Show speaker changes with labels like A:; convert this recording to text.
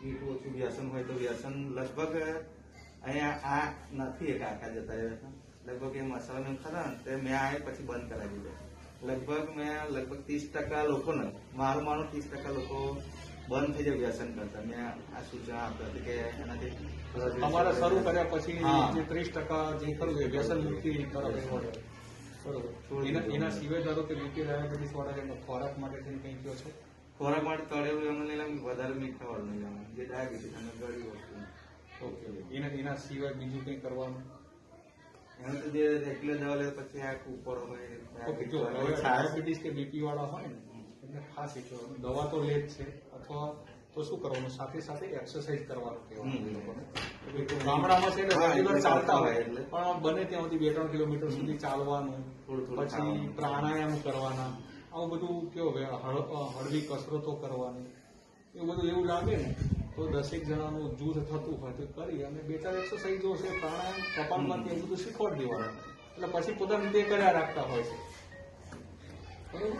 A: મીઠું ઓછું વ્યસન હોય તો વ્યસન લગભગ અહીંયા આ નથી એક આખા જતા રહ્યા લગભગ એ મસાલા મેં ખરા ને તે મેં આ પછી બંધ કરાવી દીધો લગભગ 30% લોકોને મારું 30% લોકો બંધ થઈ જાય વ્યસન કરતા મેં આ સૂચના આપી હતી કે એનાથી
B: તમારે શરૂ કર્યા પછી જે 30% જે ખરું એ વ્યસન મુક્તિ તરફ વળે બરોબર એના સિવાય ધારો કે બીપી ડાયાબિટીસ વાળા ખોરાક માટે કંઈ કયો છે
A: ખોરાક માટે તળેલું એમને લઈ લઉં વધારે મીઠા વાળું નહીં લેવાનું જે ડાયાબિટીસ અને ગળી વસ્તુ
B: ઓકે એના સિવાય બીજું કંઈ કરવાનું
A: એનું તો જે રેગ્યુલર દવા લે પછી આ ઉપર હોય
B: ઓકે જો ડાયાબિટીસ કે બીપી વાળા હોય ને એટલે ખાસ એ કહેવાનું દવા તો લે જ છે અથવા તો શું કરવાનું સાથે સાથે એક્સરસાઇઝ કરવાનું કહેવાનું ગામડામાં છે એટલે રેગ્યુલર ચાલતા હોય પણ બને ત્યાં સુધી 2-3 કિલોમીટર સુધી ચાલવાનું પછી પ્રાણાયામ કરવાના આવું બધું કેવો હળવી કસરતો કરવાની એવું બધું એવું લાગે ને તો 10 જણાનું જૂથ થતું હોય તો કરી અને 2-4 એક્સરસાઇઝો છે પ્રાણાયામ કપાલમાંથી એવું બધું શીખવાડી દેવાનું એટલે પછી પોતાની રીતે કર્યા રાખતા હોય છે બરોબર